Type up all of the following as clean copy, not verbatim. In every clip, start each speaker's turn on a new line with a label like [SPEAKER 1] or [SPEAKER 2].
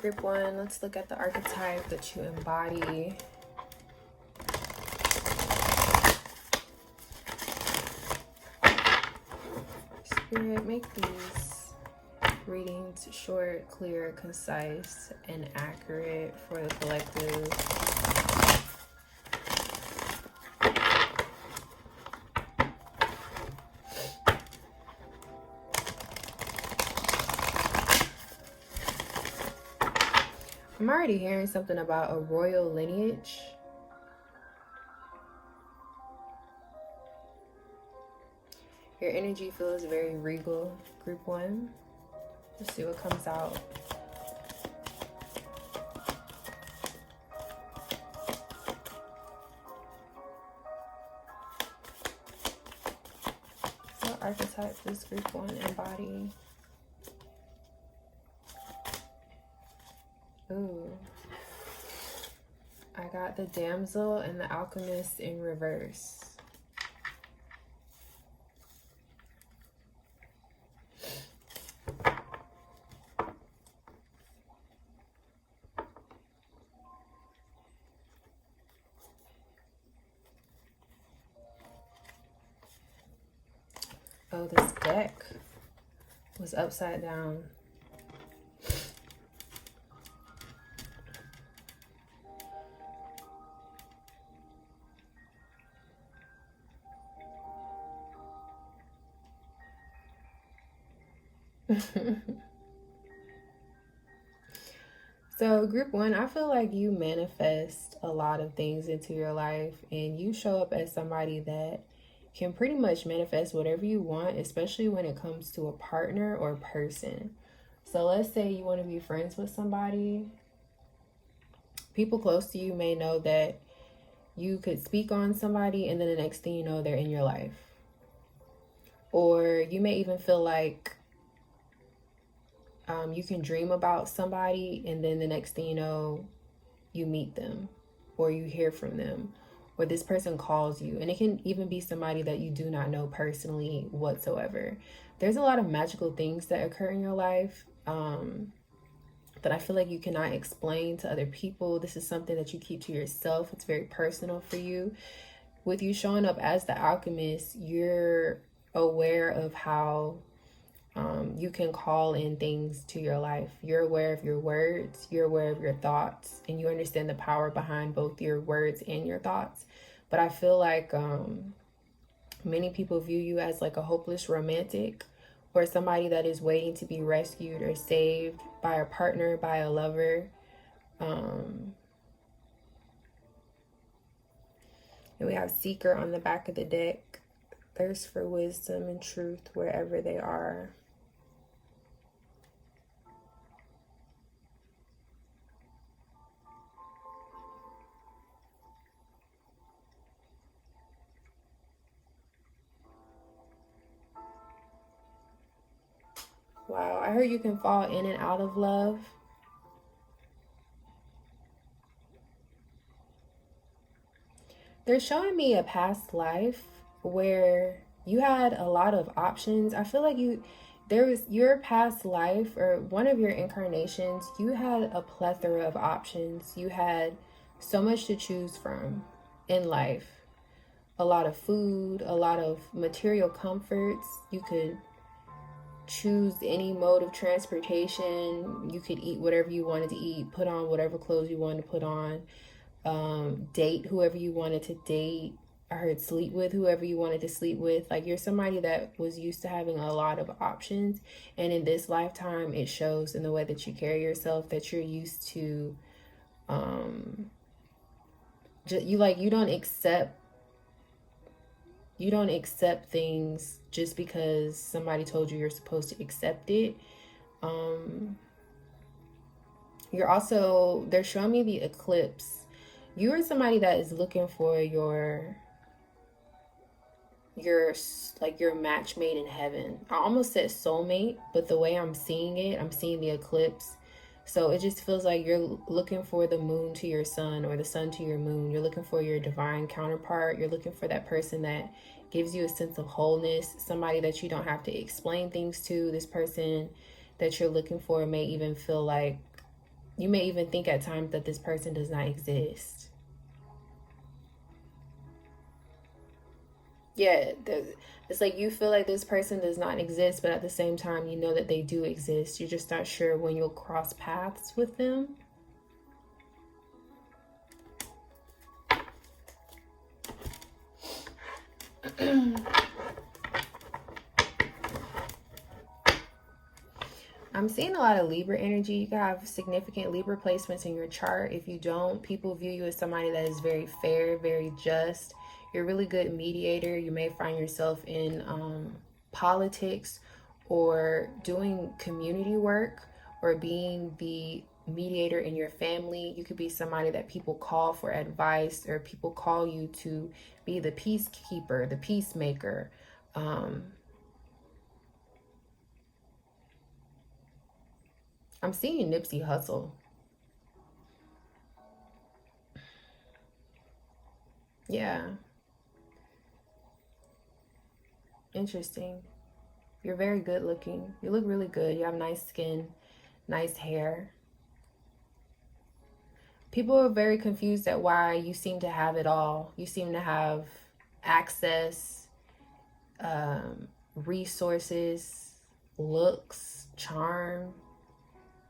[SPEAKER 1] group one, let's look at the archetype that you embody. Spirit, make these readings short, clear, concise, and accurate for the collective. I'm already hearing something about a royal lineage. Your energy feels very regal, group one. Let's see what comes out. What archetype does group one embody? Ooh. I got the damsel and the alchemist in reverse. Oh, this deck was upside down. So group one, I feel like you manifest a lot of things into your life, and you show up as somebody that can pretty much manifest whatever you want, especially when it comes to a partner or person. So let's say you want to be friends with somebody. People close to you may know that you could speak on somebody, and then the next thing you know, they're in your life. Or you may even feel like you can dream about somebody, and then the next thing you know, you meet them, or you hear from them, or this person calls you. And it can even be somebody that you do not know personally whatsoever. There's a lot of magical things that occur in your life that I feel like you cannot explain to other people. This is something that you keep to yourself. It's very personal for you. With you showing up as the alchemist, you're aware of how you can call in things to your life. You're aware of your words, you're aware of your thoughts, and you understand the power behind both your words and your thoughts. But I feel like many people view you as like a hopeless romantic, or somebody that is waiting to be rescued or saved by a partner, by a lover. And we have Seeker on the back of the deck. Thirst for wisdom and truth wherever they are. Wow, I heard you can fall in and out of love. They're showing me a past life where you had a lot of options. I feel like there was your past life, or one of your incarnations, you had a plethora of options. You had so much to choose from in life. A lot of food, a lot of material comforts. You could choose any mode of transportation. You could eat whatever you wanted to eat, put on whatever clothes you wanted to put on, date whoever you wanted to date. I heard sleep with whoever you wanted to sleep with. Like, you're somebody that was used to having a lot of options, and in this lifetime it shows in the way that you carry yourself that you're used to you don't accept things just because somebody told you you're supposed to accept it. They're showing me the eclipse. You are somebody that is looking for your match made in heaven. I almost said soulmate, but the way I'm seeing it, I'm seeing the eclipse. So it just feels like you're looking for the moon to your sun, or the sun to your moon. You're looking for your divine counterpart. You're looking for that person that gives you a sense of wholeness, somebody that you don't have to explain things to. This person that you're looking for may even feel like You may even think at times that this person does not exist. Yeah, it's like you feel like this person does not exist, but at the same time, you know that they do exist. You're just not sure when you'll cross paths with them. I'm seeing a lot of Libra energy. You can have significant Libra placements in your chart. If you don't, people view you as somebody that is very fair, very just. You're a really good mediator. You may find yourself in politics or doing community work or being the mediator in your family. You could be somebody that people call for advice, or people call you to be the peacekeeper, the peacemaker. I'm seeing Nipsey Hussle. Yeah. Interesting. You're very good looking. You look really good. You have nice skin, nice hair. People are very confused at why you seem to have it all. You seem to have access, resources, looks, charm.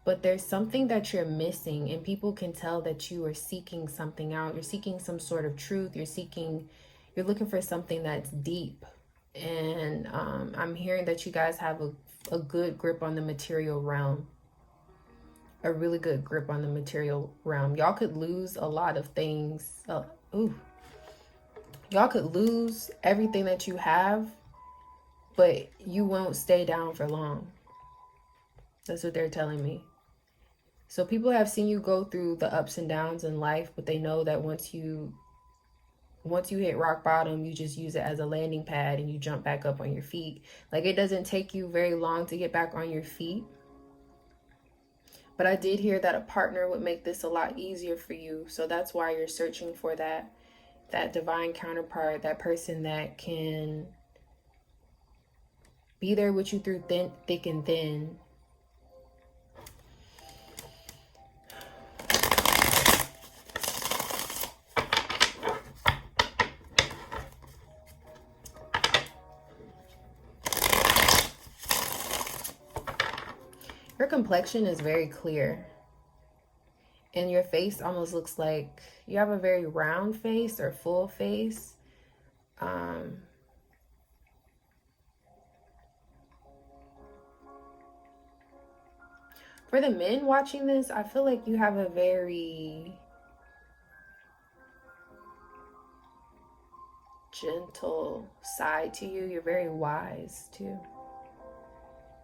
[SPEAKER 1] But there's something that you're missing, and people can tell that you are seeking something out. You're seeking some sort of truth. You're looking for something that's deep. And I'm hearing that you guys have a good grip on the material realm. A really good grip on the material realm. Y'all could lose a lot of things. Y'all could lose everything that you have, but you won't stay down for long. That's what they're telling me. So people have seen you go through the ups and downs in life, but they know that once you hit rock bottom, you just use it as a landing pad and you jump back up on your feet. Like, it doesn't take you very long to get back on your feet. But I did hear that a partner would make this a lot easier for you. So that's why you're searching for that divine counterpart, that person that can be there with you through thick and thin. Your complexion is very clear. And your face almost looks like you have a very round face or full face. For the men watching this, I feel like you have a very gentle side to you. You're very wise too.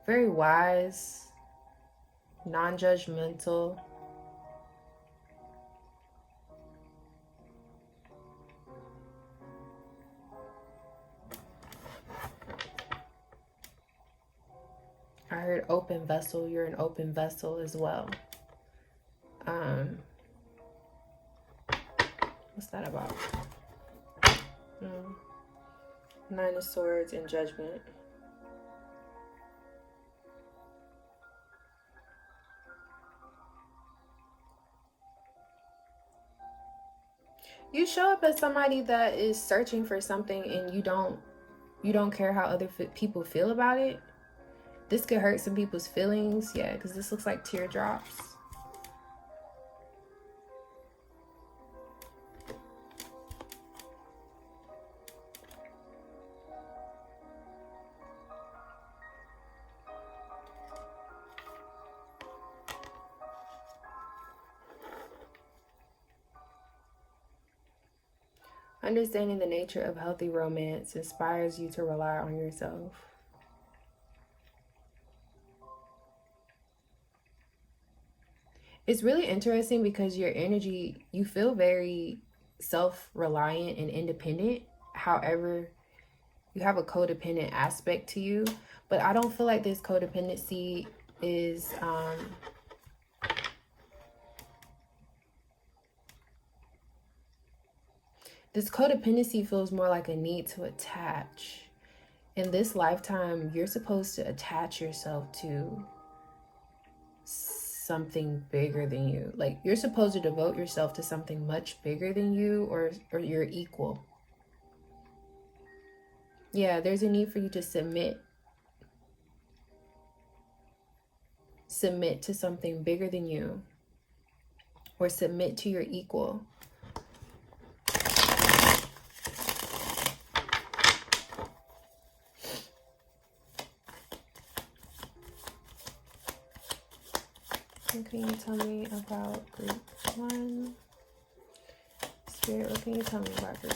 [SPEAKER 1] Very wise, non-judgmental. I heard open vessel. You're an open vessel as well. What's that about? Nine of Swords and Judgment. You show up as somebody that is searching for something, and you don't care how other people feel about it. This could hurt some people's feelings. Yeah, because this looks like teardrops. Understanding the nature of healthy romance inspires you to rely on yourself. It's really interesting because your energy, you feel very self-reliant and independent. However, you have a codependent aspect to you, but I don't feel like this codependency is this codependency feels more like a need to attach. In this lifetime, you're supposed to attach yourself to something bigger than you. Like, you're supposed to devote yourself to something much bigger than you, or your equal. Yeah, there's a need for you to submit to something bigger than you, or submit to your equal. What can you tell me about group 1? Spirit, what can you tell me about group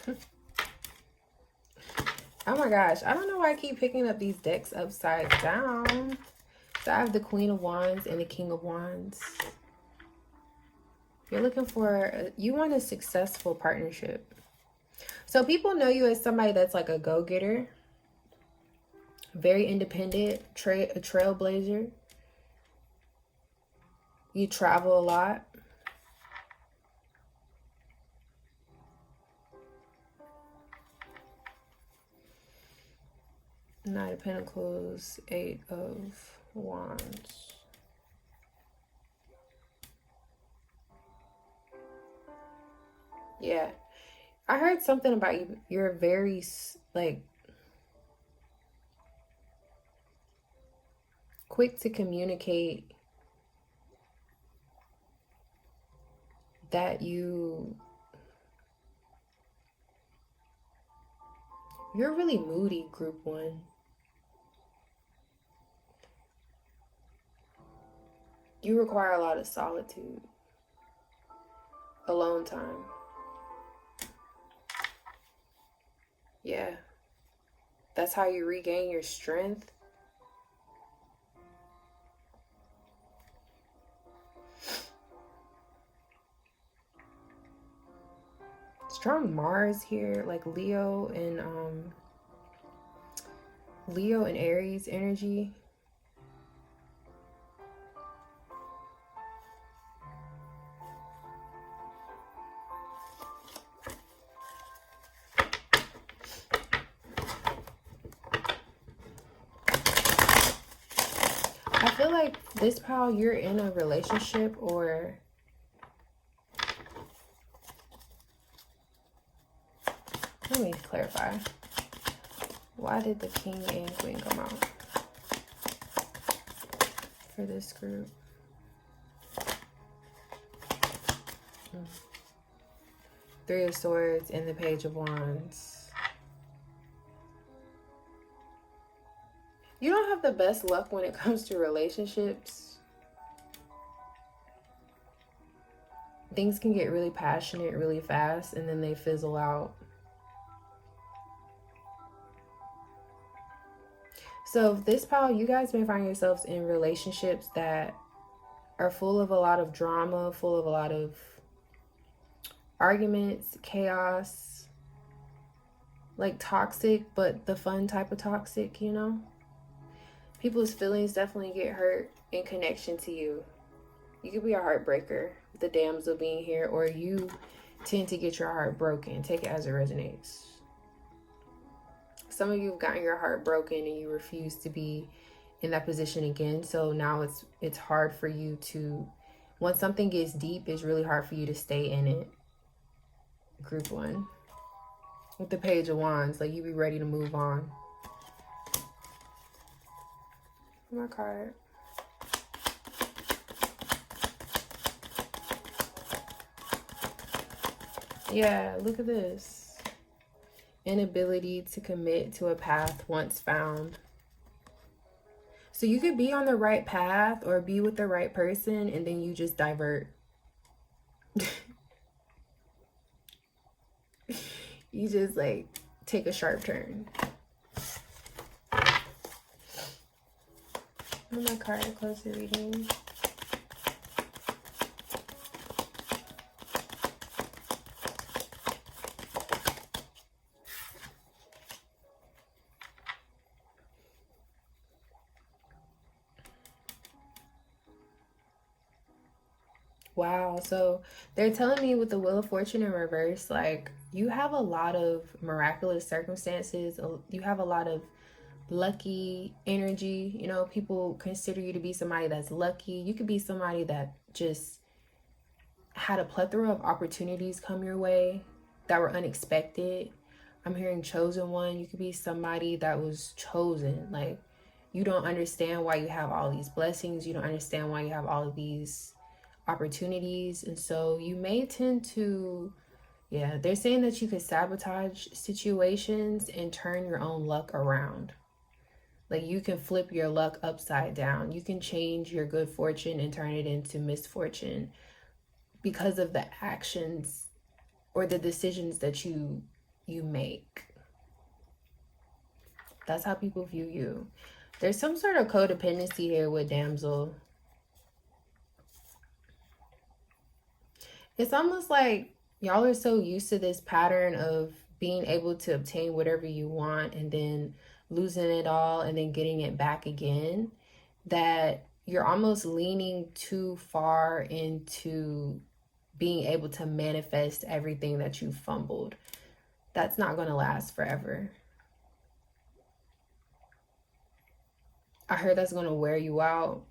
[SPEAKER 1] 1? Oh my gosh, I don't know why I keep picking up these decks upside down. So I have the Queen of Wands and the King of Wands. You're looking for, you want a successful partnership. So people know you as somebody that's like a go-getter, very independent, a trailblazer. You travel a lot. Knight of Pentacles, 8 of Wands. Yeah. I heard something about you. You're very, like, quick to communicate that you're really moody, group 1. You require a lot of solitude, alone time. Yeah. That's how you regain your strength. Strong Mars here, like Leo and Aries energy. I feel like this pile, you're in a relationship, or let me clarify. Why did the King and Queen come out for this group? Three of Swords and the Page of Wands. You don't have the best luck when it comes to relationships. Things can get really passionate really fast, and then they fizzle out. So this pile, you guys may find yourselves in relationships that are full of a lot of drama, full of a lot of arguments, chaos, like toxic, but the fun type of toxic, you know? People's feelings definitely get hurt in connection to you. You could be a heartbreaker, the damsel being here, or you tend to get your heart broken. Take it as it resonates. Some of you have gotten your heart broken and you refuse to be in that position again. So now it's hard for you to, once something gets deep, it's really hard for you to stay in it. Group 1. With the Page of Wands, like you be ready to move on. My card. Yeah, look at this. Inability to commit to a path once found. So you could be on the right path or be with the right person, and then you just divert. You just like take a sharp turn. Oh, my card, a closer reading. Wow, so they're telling me with the Wheel of Fortune in reverse, like you have a lot of miraculous circumstances. You have a lot of lucky energy. You know, people consider you to be somebody that's lucky. You could be somebody that just had a plethora of opportunities come your way that were unexpected. I'm hearing chosen one. You could be somebody that was chosen. Like, you don't understand why you have all these blessings. You don't understand why you have all of these opportunities. And so you may tend to, yeah, they're saying that you could sabotage situations and turn your own luck around. Like, you can flip your luck upside down. You can change your good fortune and turn it into misfortune because of the actions or the decisions that you make. That's how people view you. There's some sort of codependency here with damsel. It's almost like y'all are so used to this pattern of being able to obtain whatever you want and then losing it all and then getting it back again, that you're almost leaning too far into being able to manifest everything that you fumbled. That's not going to last forever. I heard that's going to wear you out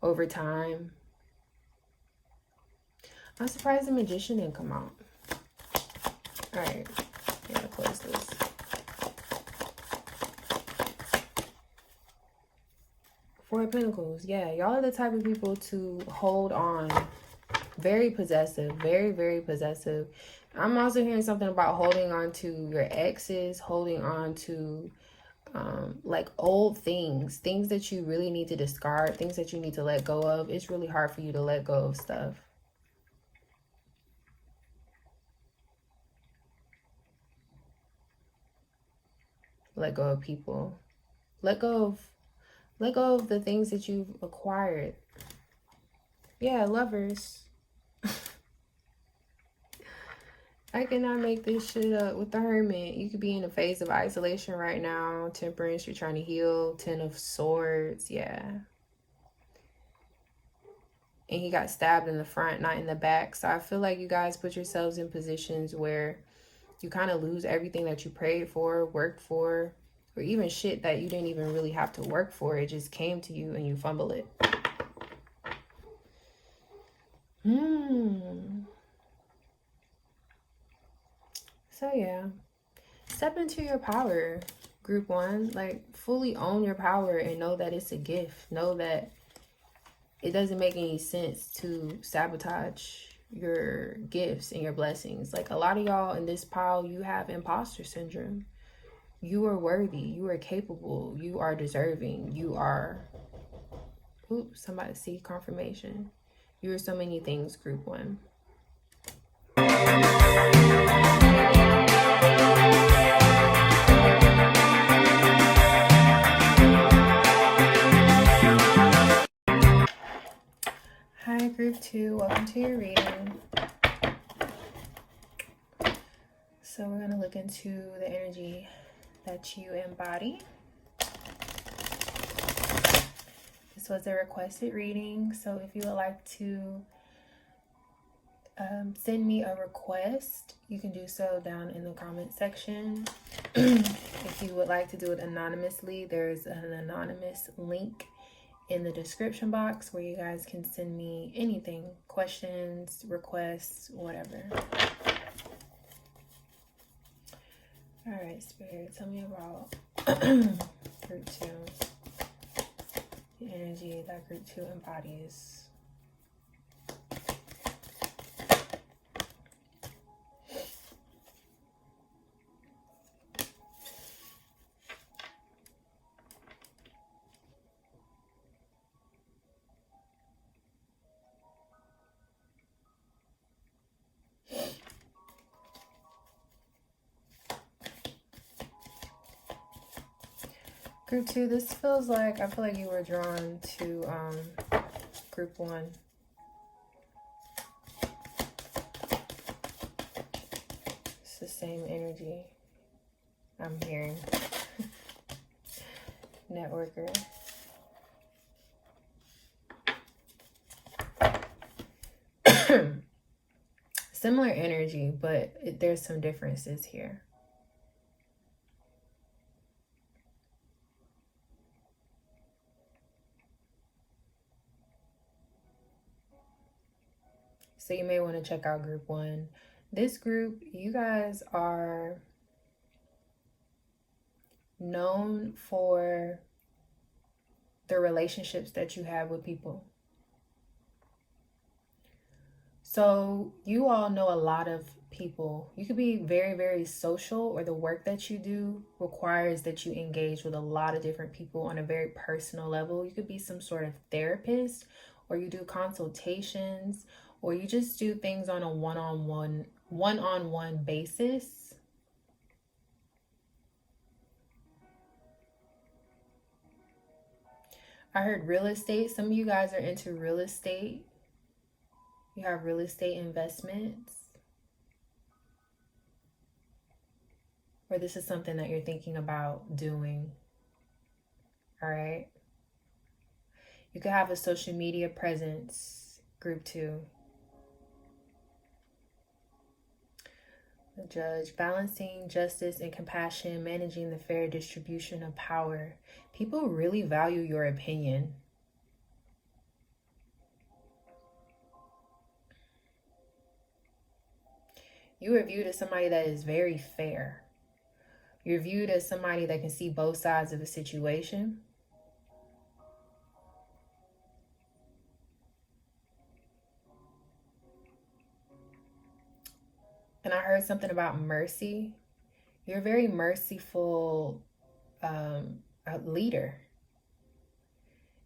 [SPEAKER 1] over time. I'm surprised the Magician didn't come out. All right, I gotta close this. Four of Pentacles. Yeah, y'all are the type of people to hold on. Very possessive. Very, very possessive. I'm also hearing something about holding on to your exes, holding on to like old things that you really need to discard, things that you need to let go of. It's really hard for you to let go of stuff. Let go of people. Let go of the things that you've acquired. Yeah, lovers. I cannot make this shit up with the Hermit. You could be in a phase of isolation right now. Temperance, you're trying to heal. Ten of Swords, yeah. And he got stabbed in the front, not in the back. So I feel like you guys put yourselves in positions where you kind of lose everything that you prayed for, worked for, or even shit that you didn't even really have to work for. It just came to you and you fumble it. So yeah, step into your power, group one. Like, fully own your power and know that it's a gift. Know that it doesn't make any sense to sabotage your gifts and your blessings. Like, a lot of y'all in this pile, you have imposter syndrome. You are worthy. You are capable. You are deserving. You are, oops, somebody see confirmation. You are so many things, group one. Hi, group two. Welcome to your reading. So we're going to look into the energy that you embody. This was a requested reading, so if you would like to send me a request, you can do so down in the comment section. If you would like to do it anonymously, there's an anonymous link in the description box where you guys can send me anything, questions, requests, whatever. All right, Spirit, tell me about group two, the energy that group two embodies. Group two, this feels like, I feel like you were drawn to group one. It's the same energy I'm hearing. Networker. Similar energy, but there's some differences here. So you may want to check out group 1. This group, you guys are known for the relationships that you have with people. So you all know a lot of people. You could be very, very social, or the work that you do requires that you engage with a lot of different people on a very personal level. You could be some sort of therapist, or you do consultations, or you just do things on a one-on-one basis. I heard real estate. Some of you guys are into real estate. You have real estate investments. Or this is something that you're thinking about doing. All right. You could have a social media presence, group 2. The Judge, balancing justice and compassion, managing the fair distribution of power. People really value your opinion. You are viewed as somebody that is very fair. You're viewed as somebody that can see both sides of a situation. And I heard something about mercy. You're a very merciful leader.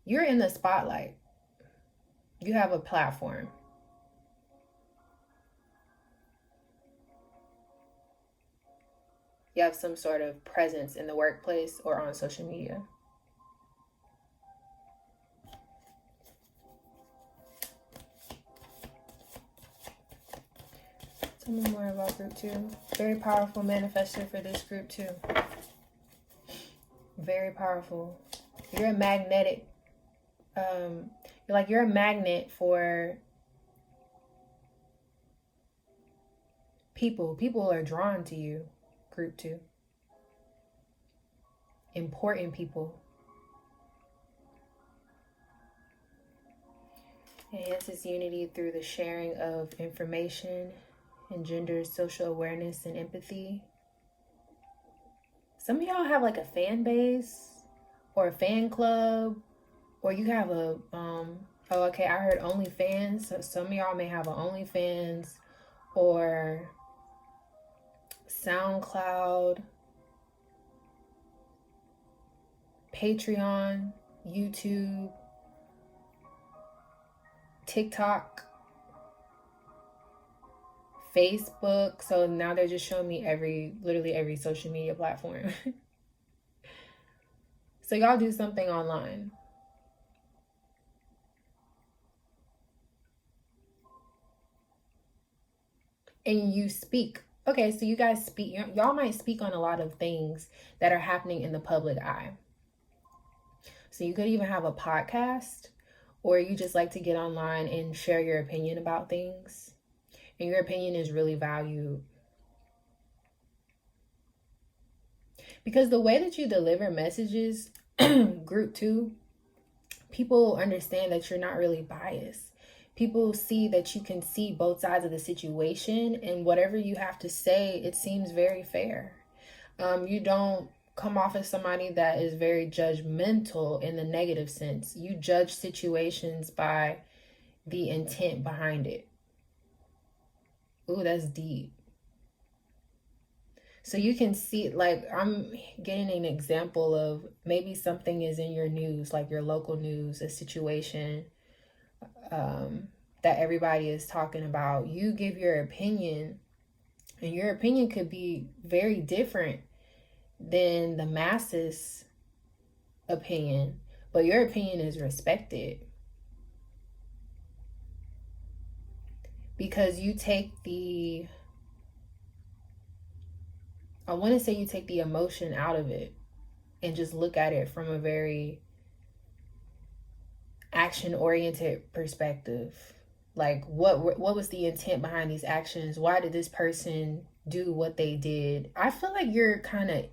[SPEAKER 1] You're in the spotlight. You have a platform. You have some sort of presence in the workplace or on social media. Tell me more about group 2. Very powerful manifestor for this group 2. Very powerful. You're a magnetic. You're a magnet for people. People are drawn to you, group 2. Important people. Enhances unity through the sharing of information. Engenders social awareness and empathy. Some of y'all have like a fan base or a fan club, or you have a I heard OnlyFans. So some of y'all may have an OnlyFans or SoundCloud, Patreon, YouTube, TikTok, Facebook. So now they're just showing me literally every social media platform. So y'all do something online. And you speak. Okay, so you guys speak. Y'all might speak on a lot of things that are happening in the public eye. So you could even have a podcast, or you just like to get online and share your opinion about things. And your opinion is really valued. Because the way that you deliver messages, group 2, people understand that you're not really biased. People see that you can see both sides of the situation, and whatever you have to say, it seems very fair. You don't come off as somebody that is very judgmental in the negative sense. You judge situations by the intent behind it. Ooh, that's deep. So you can see, like, I'm getting an example of maybe something is in your news, like your local news, a situation that everybody is talking about. You give your opinion, and your opinion could be very different than the masses' opinion, but your opinion is respected. Because you take the emotion out of it and just look at it from a very action-oriented perspective. Like, what was the intent behind these actions? Why did this person do what they did? I feel like you're kind of,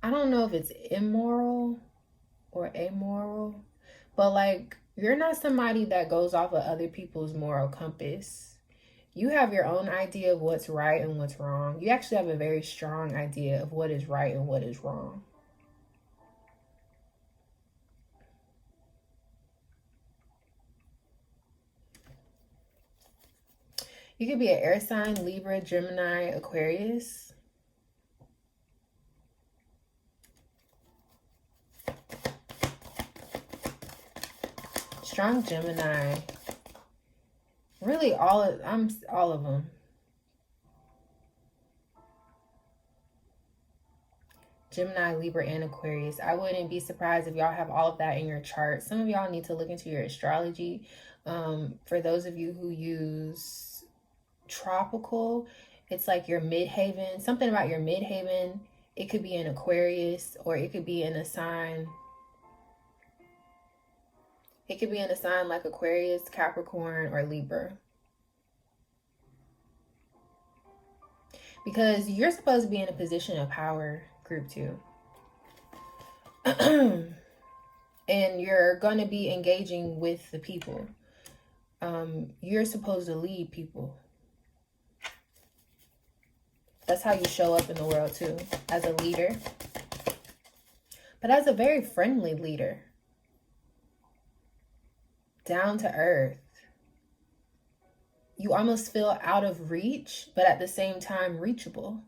[SPEAKER 1] I don't know if it's immoral or amoral, but like, You're not somebody that goes off of other people's moral compass. You have your own idea of what's right and what's wrong. You actually have a very strong idea of what is right and what is wrong. You could be an air sign, Libra, Gemini, Aquarius. Strong Gemini. Really all of them. Gemini, Libra, and Aquarius. I wouldn't be surprised if y'all have all of that in your chart. Some of y'all need to look into your astrology. For those of you who use tropical, it's like your midhaven. Something about your midhaven. It could be in Aquarius, or it could be in a sign. It could be in a sign like Aquarius, Capricorn, or Libra. Because you're supposed to be in a position of power, group 2. And you're going to be engaging with the people. You're supposed to lead people. That's how you show up in the world too, as a leader. But as a very friendly leader. Down to earth. You almost feel out of reach, but at the same time reachable.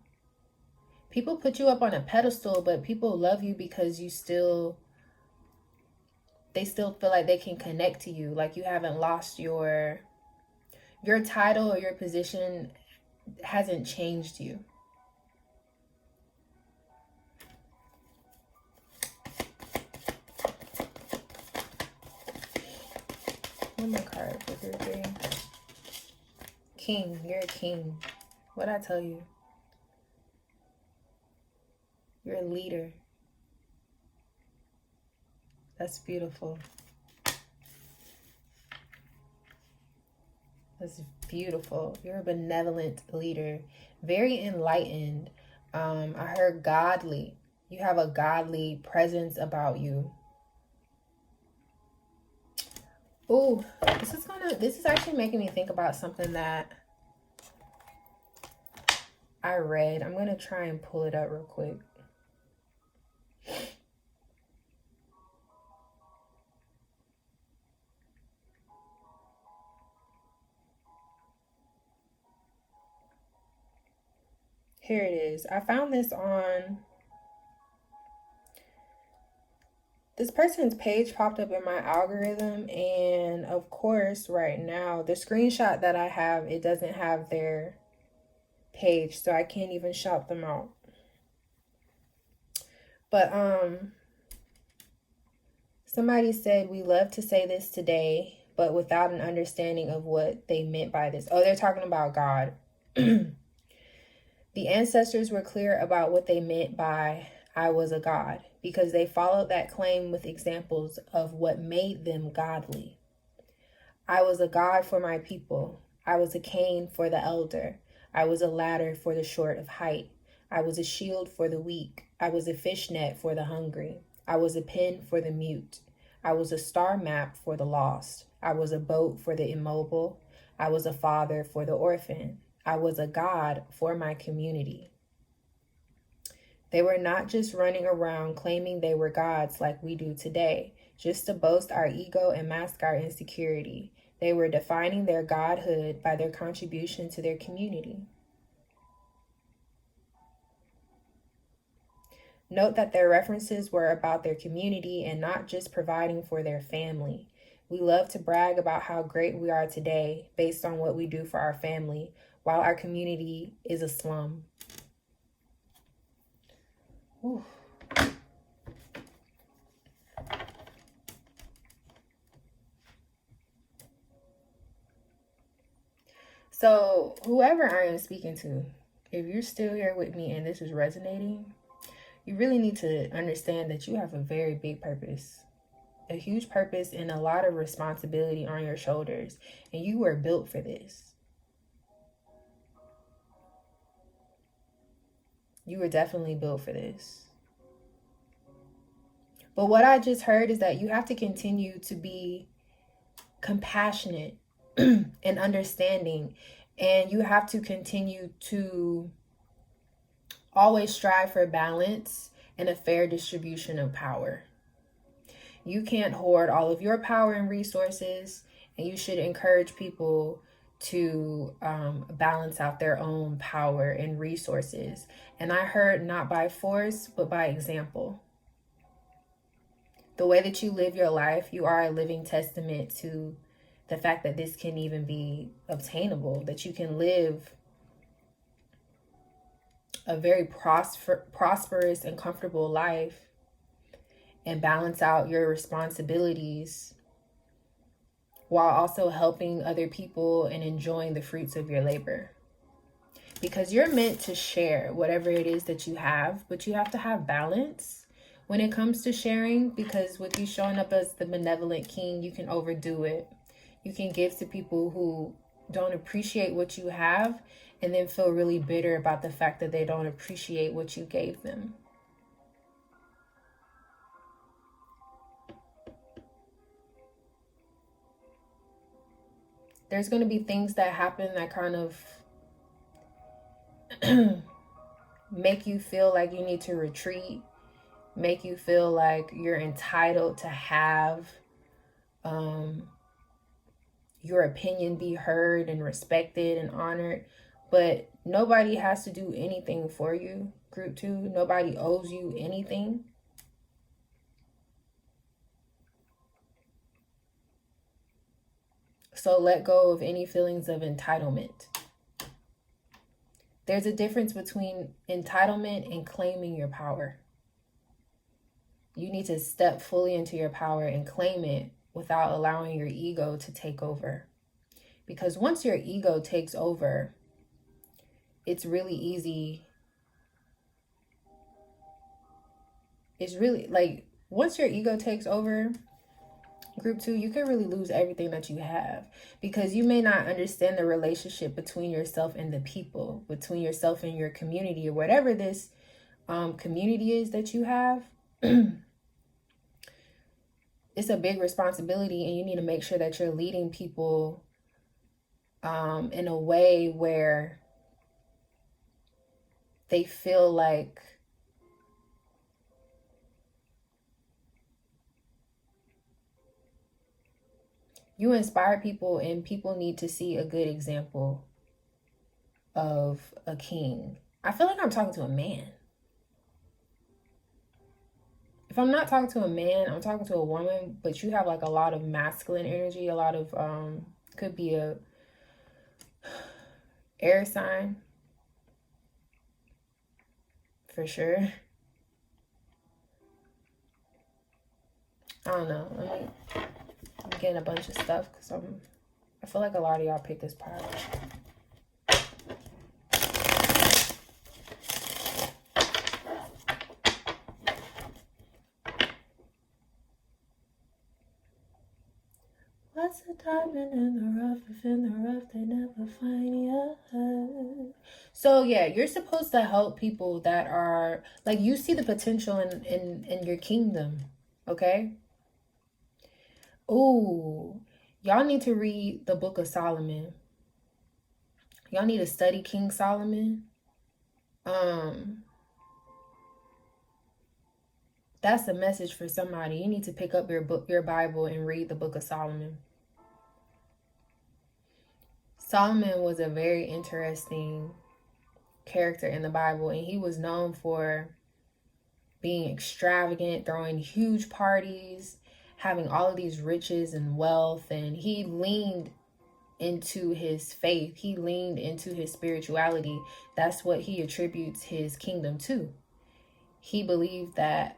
[SPEAKER 1] People put you up on a pedestal, but people love you because they still feel like they can connect to you. Like you haven't lost your title, or your position hasn't changed you. One more card for group 3. King, you're a king. What'd I tell you? You're a leader. That's beautiful. That's beautiful. You're a benevolent leader. Very enlightened. I heard godly. You have a godly presence about you. Ooh, this is actually making me think about something that I read. I'm gonna try and pull it up real quick. Here it is. I found this on this person's page, popped up in my algorithm, and of course right now the screenshot that I have, it doesn't have their page, so I can't even shout them out. But somebody said, we love to say this today, but without an understanding of what they meant by this. Oh, they're talking about God. The ancestors were clear about what they meant by I was a god, because they followed that claim with examples of what made them godly. I was a god for my people. I was a cane for the elder. I was a ladder for the short of height. I was a shield for the weak. I was a fishnet for the hungry. I was a pen for the mute. I was a star map for the lost. I was a boat for the immobile. I was a father for the orphan. I was a god for my community. They were not just running around claiming they were gods like we do today, just to boast our ego and mask our insecurity. They were defining their godhood by their contribution to their community. Note that their references were about their community and not just providing for their family. We love to brag about how great we are today based on what we do for our family, while our community is a slum. Ooh. So whoever I am speaking to, if you're still here with me and this is resonating, you really need to understand that you have a very big purpose. A huge purpose and a lot of responsibility on your shoulders. And you were built for this. You were definitely built for this. But what I just heard is that you have to continue to be compassionate and understanding. And you have to continue to always strive for balance and a fair distribution of power. You can't hoard all of your power and resources, and you should encourage people to balance out their own power and resources. And I heard not by force, but by example. The way that you live your life, you are a living testament to the fact that this can even be obtainable, that you can live a very prosperous and comfortable life and balance out your responsibilities while also helping other people and enjoying the fruits of your labor. Because you're meant to share whatever it is that you have, but you have to have balance when it comes to sharing, because with you showing up as the benevolent king, you can overdo it. You can give to people who don't appreciate what you have and then feel really bitter about the fact that they don't appreciate what you gave them. There's going to be things that happen that kind of make you feel like you need to retreat, make you feel like you're entitled to have your opinion be heard and respected and honored. But nobody has to do anything for you, group 2. Nobody owes you anything. So let go of any feelings of entitlement. There's a difference between entitlement and claiming your power. You need to step fully into your power and claim it without allowing your ego to take over. Because once your ego takes over, it's really easy. It's really like, once your ego takes over, group 2, you can really lose everything that you have, because you may not understand the relationship between yourself and the people, between yourself and your community, or whatever this community is that you have. It's a big responsibility, and you need to make sure that you're leading people in a way where they feel like you inspire people, and people need to see a good example of a king. I feel like I'm talking to a man. If I'm not talking to a man, I'm talking to a woman, but you have like a lot of masculine energy, a lot of, could be a air sign, for sure. I don't know. I'm getting a bunch of stuff because I feel like a lot of y'all picked this part. What's a diamond in the rough if in the rough they never find you? So yeah, you're supposed to help people that are like, you see the potential in your kingdom, okay? Ooh, y'all need to read the Book of Solomon. Y'all need to study King Solomon. That's a message for somebody. You need to pick up your Bible and read the Book of Solomon. Solomon was a very interesting character in the Bible, and he was known for being extravagant, throwing huge parties, having all of these riches and wealth, and he leaned into his faith. He leaned into his spirituality. That's what he attributes his kingdom to. He believed that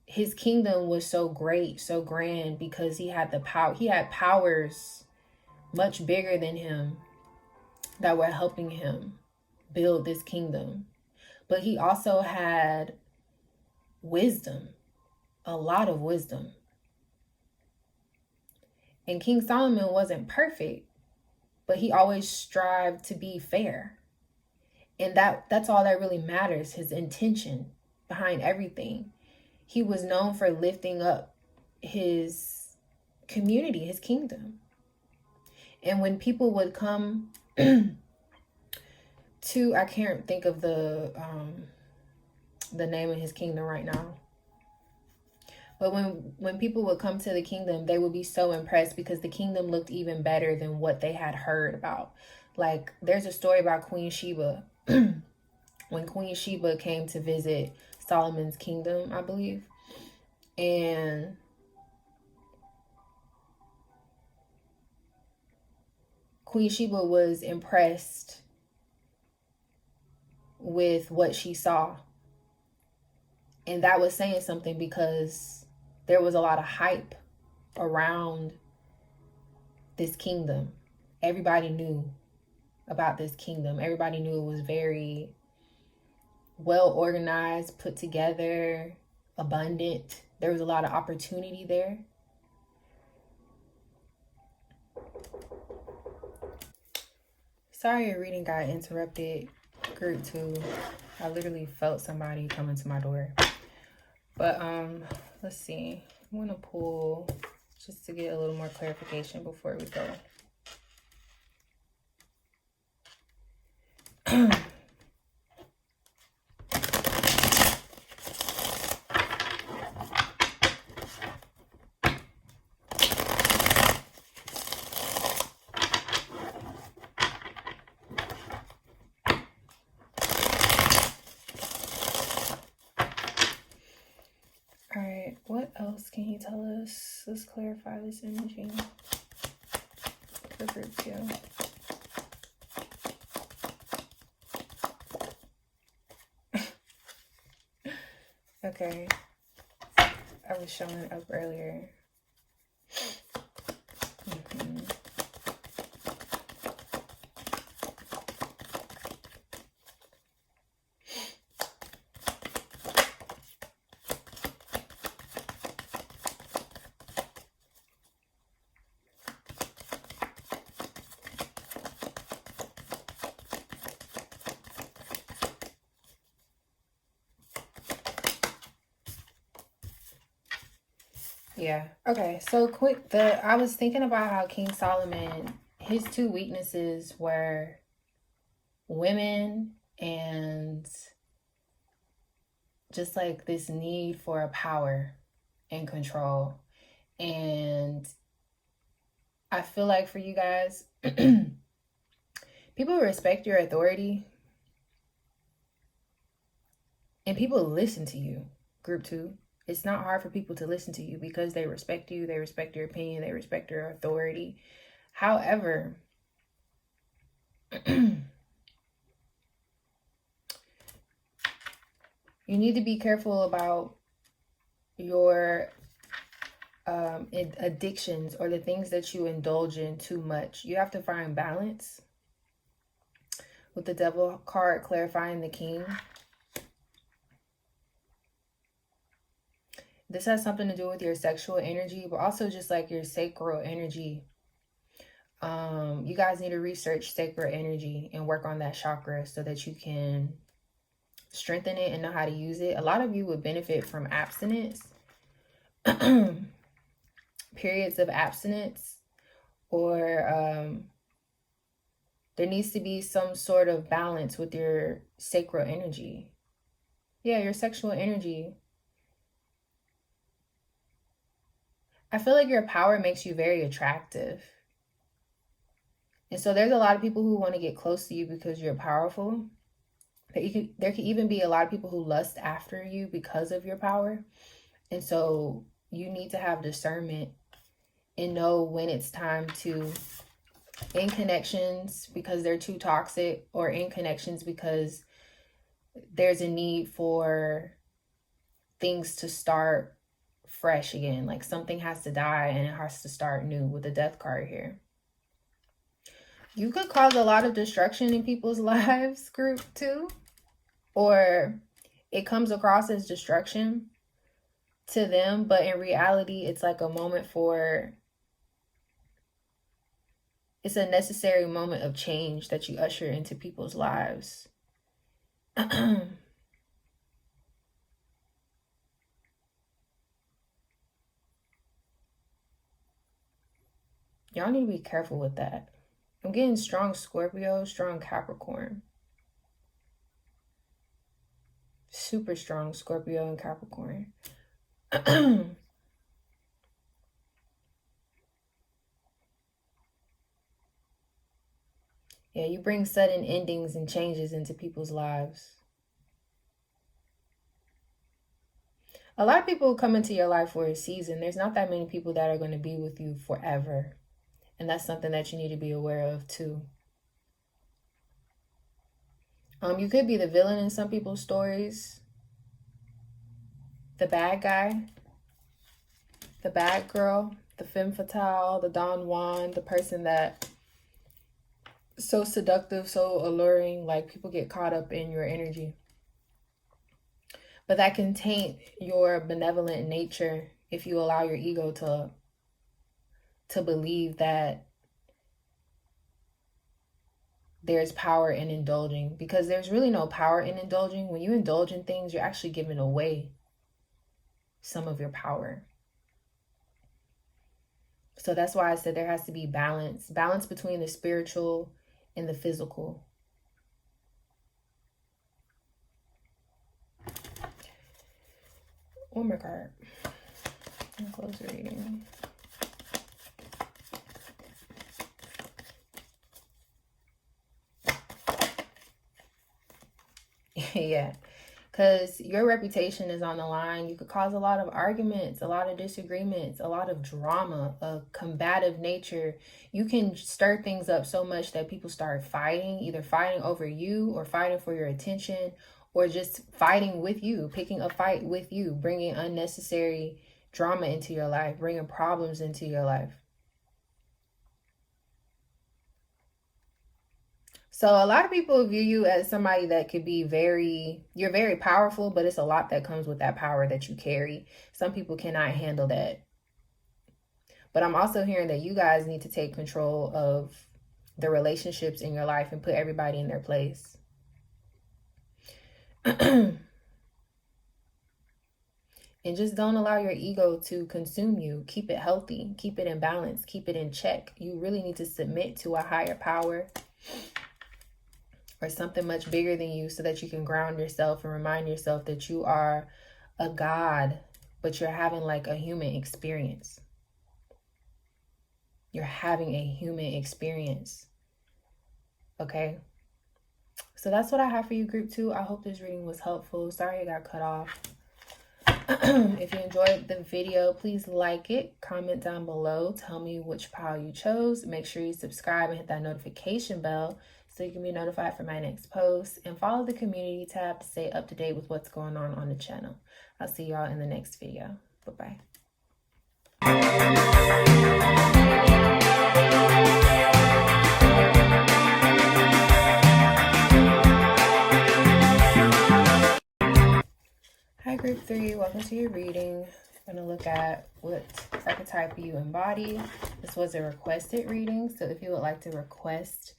[SPEAKER 1] his kingdom was so great, so grand, because he had the power. He had powers much bigger than him that were helping him build this kingdom. But he also had wisdom, a lot of wisdom. And King Solomon wasn't perfect, but he always strived to be fair. And that's all that really matters, his intention behind everything. He was known for lifting up his community, his kingdom. And when people would come to, I can't think of the name of his kingdom right now. But when people would come to the kingdom, they would be so impressed because the kingdom looked even better than what they had heard about. Like, there's a story about Queen Sheba. When Queen Sheba came to visit Solomon's kingdom, I believe. And Queen Sheba was impressed with what she saw. And that was saying something because there was a lot of hype around this kingdom. Everybody knew about this kingdom. Everybody knew it was very well organized, put together, abundant. There was a lot of opportunity there. Sorry your reading got interrupted, group 2. I literally felt somebody coming to my door. But let's see. I'm gonna pull just to get a little more clarification before we go. All right, what else can he tell us? Let's clarify this energy for group 2. Okay, I was showing it up earlier. Yeah. Okay. So I was thinking about how King Solomon, his 2 weaknesses were women and just like this need for a power and control. And I feel like for you guys, people respect your authority and people listen to you, group 2. It's not hard for people to listen to you because they respect you, they respect your opinion, they respect your authority. However, you need to be careful about your addictions or the things that you indulge in too much. You have to find balance. With the Devil card clarifying the King, this has something to do with your sexual energy, but also just like your sacral energy. You guys need to research sacral energy and work on that chakra so that you can strengthen it and know how to use it. A lot of you would benefit from abstinence, periods of abstinence, or there needs to be some sort of balance with your sacral energy. Yeah, your sexual energy. I feel like your power makes you very attractive. And so there's a lot of people who want to get close to you because you're powerful. There could even be a lot of people who lust after you because of your power. And so you need to have discernment and know when it's time to end connections because they're too toxic, or end connections because there's a need for things to start fresh again. Like something has to die and it has to start new with the Death card here. You could cause a lot of destruction in people's lives, group 2, or it comes across as destruction to them, but in reality, it's like a moment it's a necessary moment of change that you usher into people's lives. Y'all need to be careful with that. I'm getting strong Scorpio, strong Capricorn. Super strong Scorpio and Capricorn. Yeah, you bring sudden endings and changes into people's lives. A lot of people come into your life for a season. There's not that many people that are going to be with you forever. And that's something that you need to be aware of too. You could be the villain in some people's stories. The bad guy. The bad girl. The femme fatale. The Don Juan. The person that so seductive, so alluring, like people get caught up in your energy. But that can taint your benevolent nature if you allow your ego to believe that there's power in indulging, because there's really no power in indulging. When you indulge in things, you're actually giving away some of your power. So that's why I said there has to be balance between the spiritual and the physical. One more card. And close the reading. Yeah, because your reputation is on the line. You could cause a lot of arguments, a lot of disagreements, a lot of drama, a combative nature. You can stir things up so much that people start fighting, either fighting over you or fighting for your attention, or just fighting with you, picking a fight with you, bringing unnecessary drama into your life, bringing problems into your life. So a lot of people view you as somebody that could be you're very powerful, but it's a lot that comes with that power that you carry. Some people cannot handle that. But I'm also hearing that you guys need to take control of the relationships in your life and put everybody in their place. And just don't allow your ego to consume you. Keep it healthy. Keep it in balance. Keep it in check. You really need to submit to a higher power or something much bigger than you, so that you can ground yourself and remind yourself that you are a god, but you're having like a human experience. You're having a human experience. Okay? So that's what I have for you, group 2. I hope this reading was helpful. Sorry I got cut off. If you enjoyed the video, please like it, comment down below, tell me which pile you chose. Make sure you subscribe and hit that notification bell so you can be notified for my next post, and follow the community tab to stay up to date with what's going on the channel. I'll see y'all in the next video. Bye-bye. Hi group 3, welcome to your reading. I'm going to look at what archetype you embody. This was a requested reading, so if you would like to request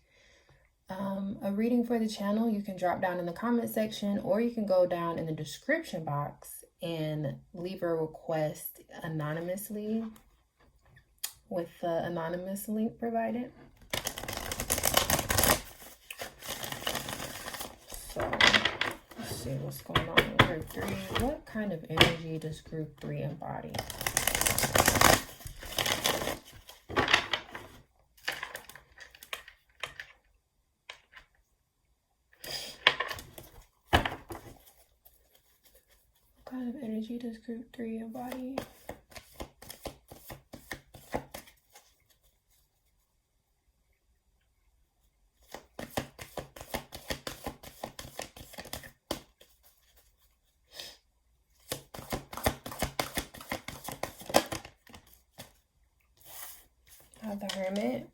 [SPEAKER 1] a reading for the channel, you can drop down in the comment section, or you can go down in the description box and leave a request anonymously with the anonymous link provided. So let's see what's going on in group 3. What kind of energy does group 3 embody? What kind of energy does group 3 embody? The Hermit.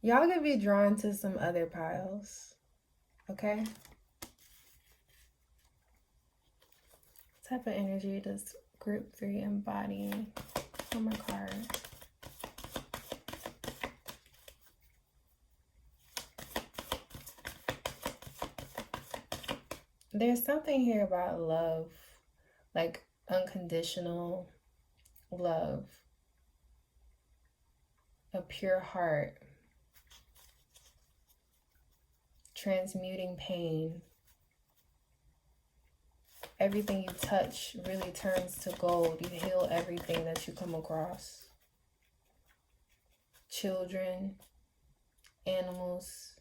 [SPEAKER 1] Y'all gonna be drawn to some other piles, okay? type of energy does group 3 embody on my card? There's something here about love, like unconditional love, a pure heart, transmuting pain. Everything you touch really turns to gold. You heal everything that you come across. Children, animals.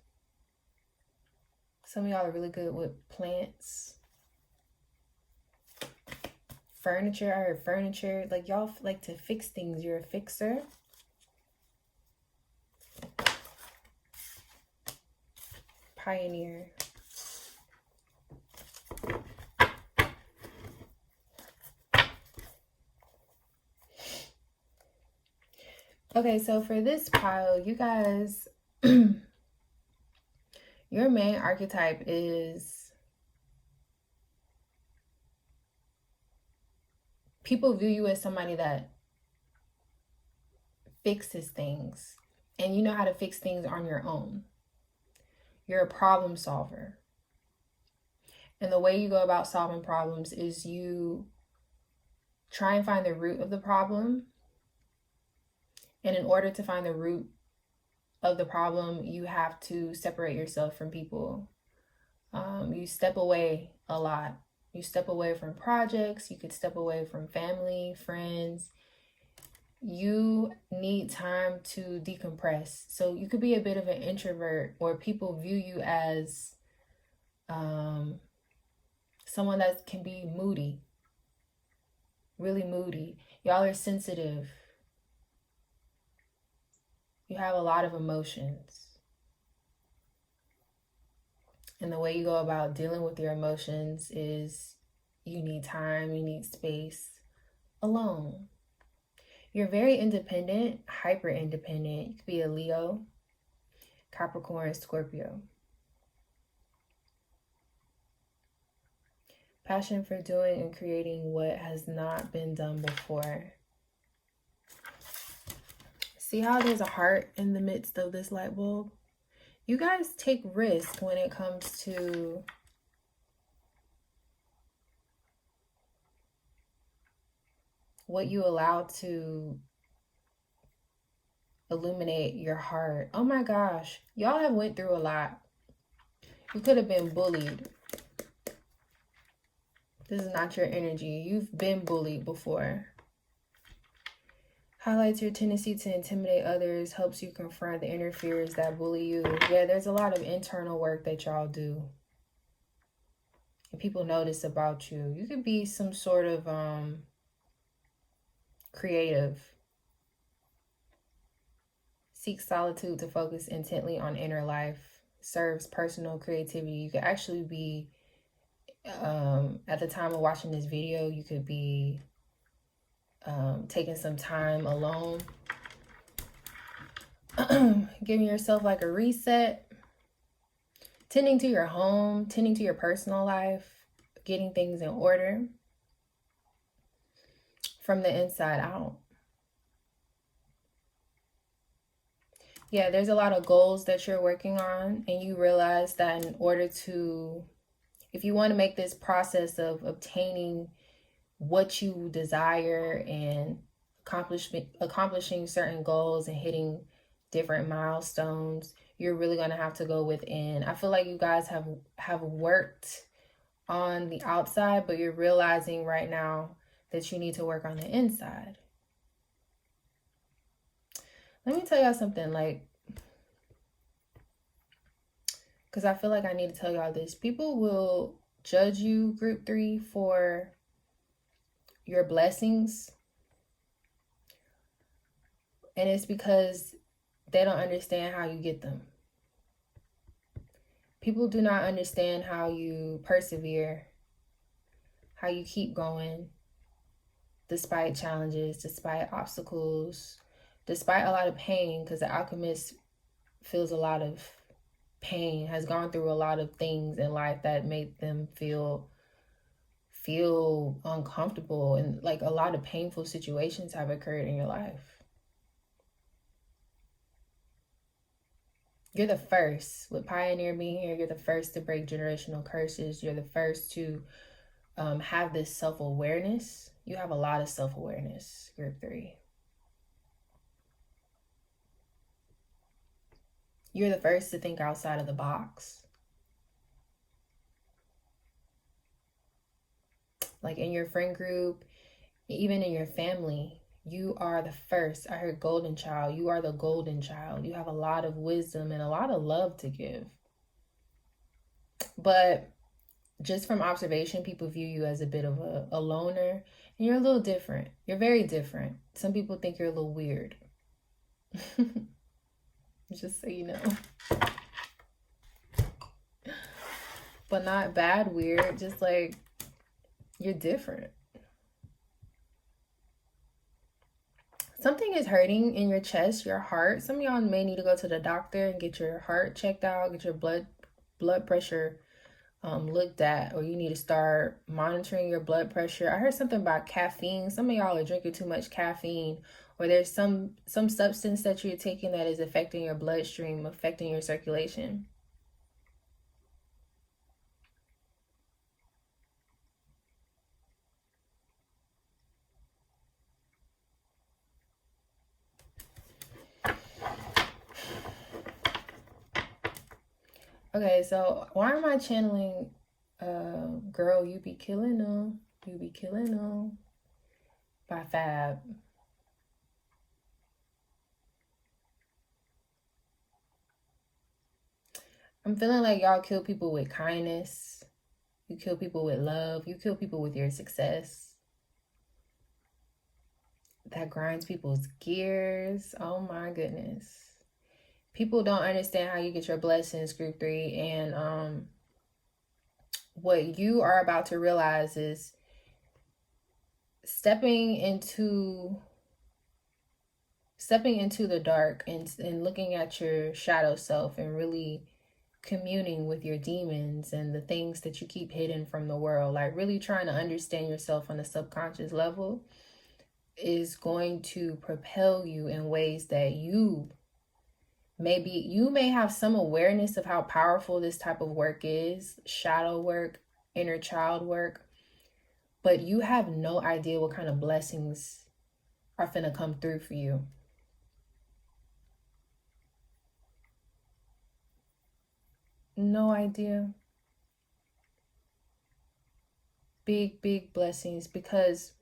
[SPEAKER 1] Some of y'all are really good with plants. Furniture, I heard furniture. Like y'all like to fix things. You're a fixer. Pioneer. Okay, so for this pile, you guys, your main archetype is, people view you as somebody that fixes things, and you know how to fix things on your own. You're a problem solver. And the way you go about solving problems is you try and find the root of the problem. And in order to find the root of the problem, you have to separate yourself from people. You step away a lot. You step away from projects. You could step away from family, friends. You need time to decompress. So you could be a bit of an introvert, or people view you as someone that can be moody, really moody. Y'all are sensitive. You have a lot of emotions. And the way you go about dealing with your emotions is you need time, you need space alone. You're very independent, hyper independent. You could be a Leo, Capricorn, Scorpio. Passion for doing and creating what has not been done before. See how there's a heart in the midst of this light bulb? You guys take risk when it comes to what you allow to illuminate your heart. Oh my gosh, y'all have went through a lot. You could have been bullied. This is not your energy. You've been bullied before. Highlights your tendency to intimidate others, helps you confront the inner fears that bully you. Yeah, there's a lot of internal work that y'all do. And people notice about you. You could be some sort of creative. Seek solitude to focus intently on inner life. Serves personal creativity. You could actually be, at the time of watching this video, you could be taking some time alone, giving yourself like a reset, tending to your home, tending to your personal life, getting things in order from the inside out. Yeah, there's a lot of goals that you're working on, and you realize that in order to, if you want to make this process of obtaining what you desire and accomplishing certain goals and hitting different milestones, you're really going to have to go within. I feel like you guys have worked on the outside, but you're realizing right now that you need to work on the inside. Let me tell y'all something, like, because I feel like I need to tell y'all this. People will judge you, group 3, for your blessings, and it's because they don't understand how you get them. People do not understand how you persevere, how you keep going despite challenges, despite obstacles, despite a lot of pain, because the alchemist feels a lot of pain, has gone through a lot of things in life that made them feel feel uncomfortable, and like a lot of painful situations have occurred in your life. You're the first, with Pioneer being here, you're the first to break generational curses. You're the first to have this self-awareness. You have a lot of self-awareness, group 3. You're the first to think outside of the box. Like in your friend group, even in your family, you are the first. I heard golden child. You are the golden child. You have a lot of wisdom and a lot of love to give. But just from observation, people view you as a bit of a loner. And you're a little different. You're very different. Some people think you're a little weird. Just so you know. But not bad weird. Just like, you're different. Something is hurting in your chest, your heart. Some of y'all may need to go to the doctor and get your heart checked out, get your blood pressure looked at, or you need to start monitoring your blood pressure. I heard something about caffeine. Some of y'all are drinking too much caffeine, or there's some substance that you're taking that is affecting your bloodstream, affecting your circulation. Okay, so why am I channeling Girl, You Be Killing Them, You Be Killing Them by Fab? I'm feeling like y'all kill people with kindness. You kill people with love. You kill people with your success. That grinds people's gears. Oh my goodness. People don't understand how you get your blessings, group 3, and what you are about to realize is stepping into the dark and looking at your shadow self and really communing with your demons and the things that you keep hidden from the world, like really trying to understand yourself on a subconscious level, is going to propel you in ways that you may have some awareness of how powerful this type of work is, shadow work, inner child work, but you have no idea what kind of blessings are finna come through for you. No idea. Big, big blessings, because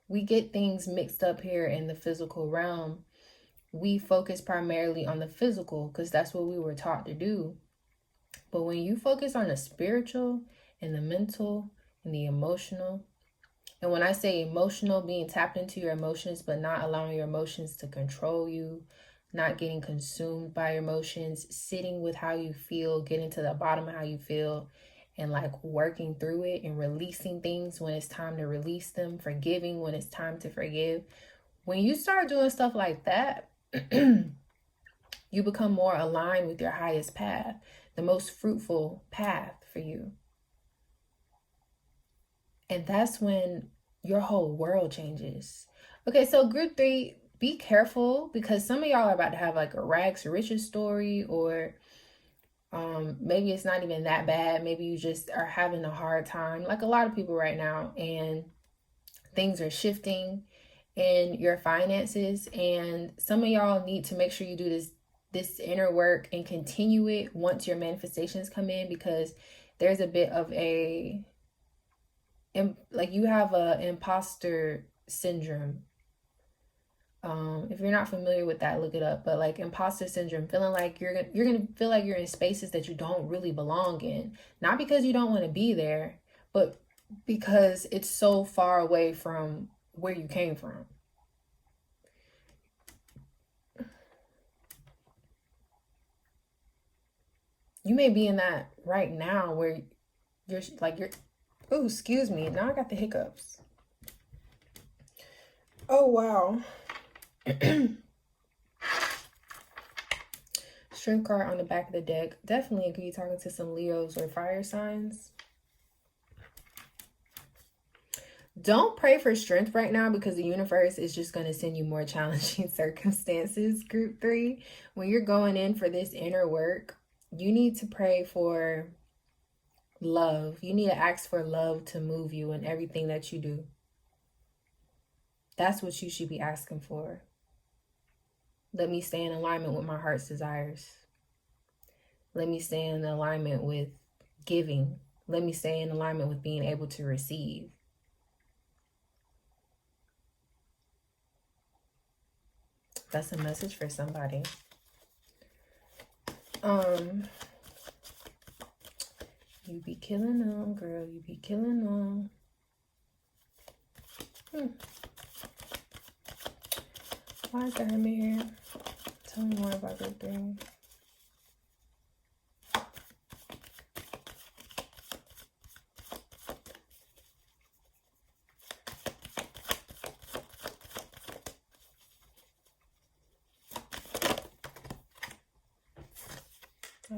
[SPEAKER 1] we get things mixed up here in the physical realm. We focus primarily on the physical because that's what we were taught to do. But when you focus on the spiritual and the mental and the emotional, and when I say emotional, being tapped into your emotions, but not allowing your emotions to control you, not getting consumed by your emotions, sitting with how you feel, getting to the bottom of how you feel, and like working through it and releasing things when it's time to release them, forgiving when it's time to forgive. When you start doing stuff like that, you become more aligned with your highest path, the most fruitful path for you. And that's when your whole world changes. Okay, so group 3, be careful, because some of y'all are about to have like a rags to riches story, or maybe it's not even that bad. Maybe you just are having a hard time, like a lot of people right now, and things are shifting in your finances, and some of y'all need to make sure you do this inner work and continue it once your manifestations come in, because there's a bit of a like you have a imposter syndrome. If you're not familiar with that, look it up. But like imposter syndrome, feeling like you're gonna feel like you're in spaces that you don't really belong in, not because you don't want to be there, but because it's so far away from where you came from. You may be in that right now where you're oh, excuse me, now I got the hiccups. Oh wow. Strength card on the back of the deck. Definitely could be talking to some Leos or fire signs. Don't pray for strength right now, because the universe is just going to send you more challenging circumstances. Group 3, when you're going in for this inner work, you need to pray for love. You need to ask for love to move you in everything that you do. That's what you should be asking for. Let me stay in alignment with my heart's desires. Let me stay in alignment with giving. Let me stay in alignment with being able to receive. That's a message for somebody. You be killing them, girl. You be killing them. Why is that in here? Tell me more about that thing.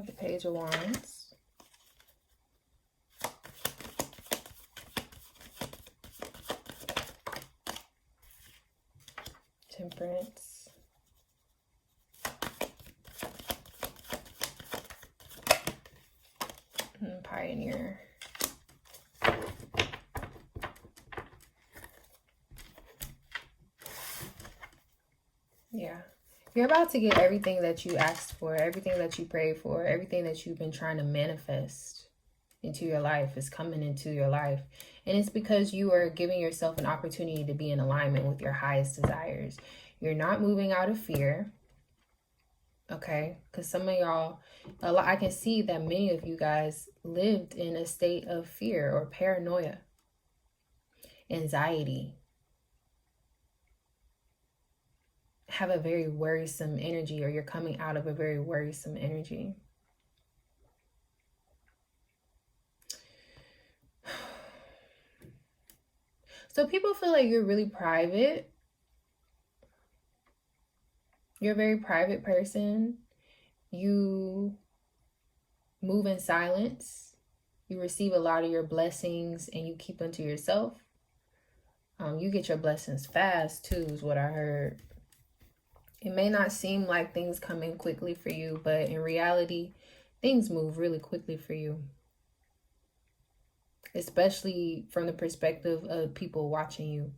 [SPEAKER 1] The Page of Wands. Temperance. And Pioneer. Yeah. You're about to get everything that you asked for, everything that you prayed for, everything that you've been trying to manifest into your life is coming into your life. And it's because you are giving yourself an opportunity to be in alignment with your highest desires. You're not moving out of fear. Okay? Because some of y'all, I can see that many of you guys lived in a state of fear or paranoia, anxiety. Have a very worrisome energy, or you're coming out of a very worrisome energy. So people feel like you're really private. You're a very private person. You move in silence. You receive a lot of your blessings and you keep them to yourself. You get your blessings fast too, is what I heard. It may not seem like things come in quickly for you, but in reality, things move really quickly for you. Especially from the perspective of people watching you.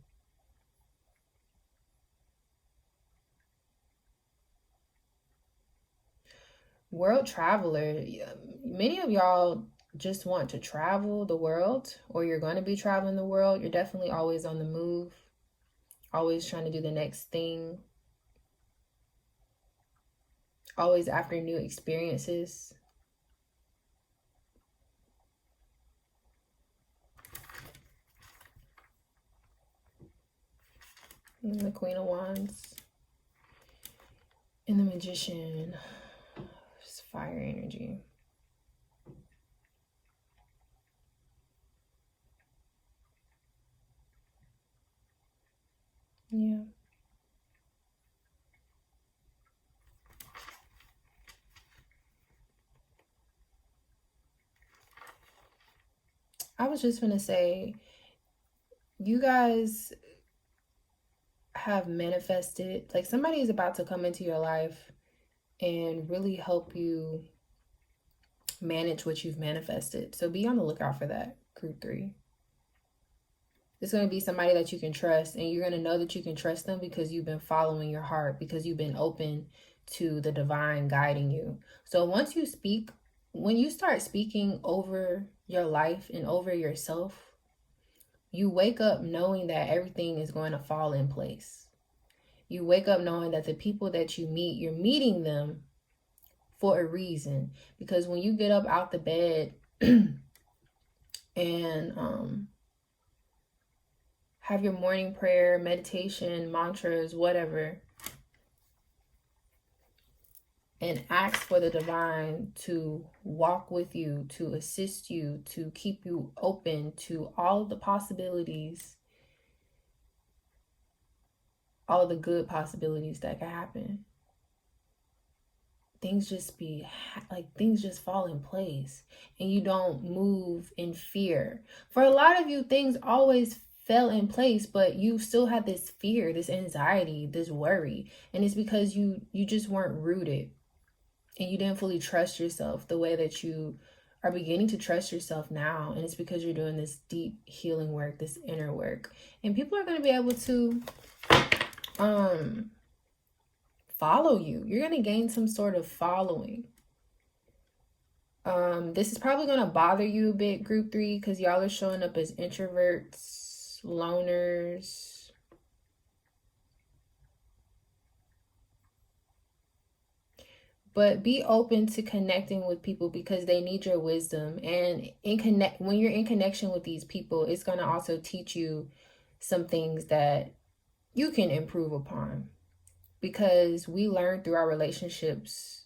[SPEAKER 1] World traveler. Many of y'all just want to travel the world, or you're going to be traveling the world. You're definitely always on the move. Always trying to do the next thing. Always after new experiences. And the Queen of Wands. And the Magician. Just fire energy. Yeah. I was just going to say, you guys have manifested, like somebody is about to come into your life and really help you manage what you've manifested. So be on the lookout for that, Group 3. It's going to be somebody that you can trust, and you're going to know that you can trust them because you've been following your heart, because you've been open to the divine guiding you. So once you speak, when you start speaking over your life and over yourself, you wake up knowing that everything is going to fall in place. You wake up knowing that the people that you meet, you're meeting them for a reason. Because when you get up out the bed and have your morning prayer, meditation, mantras, whatever, and ask for the divine to walk with you, to assist you, to keep you open to all of the possibilities, all of the good possibilities that can happen. Things just fall in place, and you don't move in fear. For a lot of you, things always fell in place, but you still had this fear, this anxiety, this worry. And it's because you just weren't rooted, and you didn't fully trust yourself the way that you are beginning to trust yourself now. And it's because you're doing this deep healing work, this inner work. And people are going to be able to follow you. You're going to gain some sort of following. This is probably going to bother you a bit, group 3, because y'all are showing up as introverts, loners. But be open to connecting with people because they need your wisdom. And when you're in connection with these people, it's going to also teach you some things that you can improve upon. Because we learn through our relationships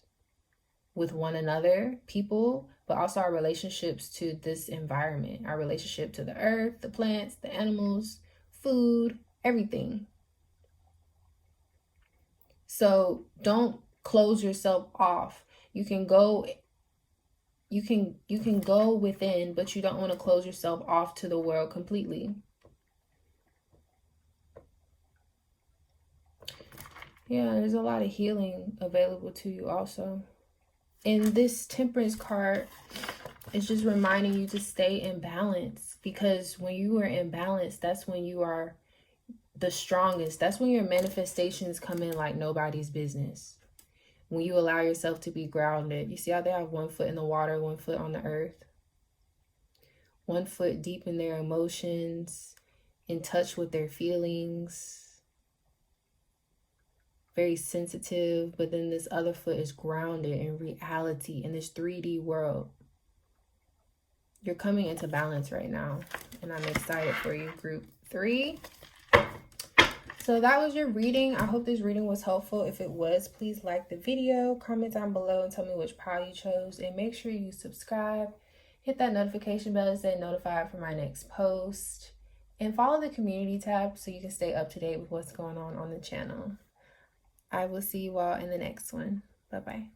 [SPEAKER 1] with one another, people, but also our relationships to this environment, our relationship to the earth, the plants, the animals, food, everything. So don't close yourself off. You can go within, but you don't want to close yourself off to the world completely. Yeah, there's a lot of healing available to you also. And this Temperance card is just reminding you to stay in balance, because when you are in balance, that's when you are the strongest. That's when your manifestations come in like nobody's business. When you allow yourself to be grounded. You see how they have 1 foot in the water, 1 foot on the earth? 1 foot deep in their emotions, in touch with their feelings. Very sensitive, but then this other foot is grounded in reality, in this 3D world. You're coming into balance right now, and I'm excited for you, group 3. So that was your reading. I hope this reading was helpful. If it was, please like the video, comment down below, and tell me which pile you chose. And make sure you subscribe, hit that notification bell to stay notified for my next post, and follow the community tab so you can stay up to date with what's going on the channel. I will see you all in the next one. Bye-bye.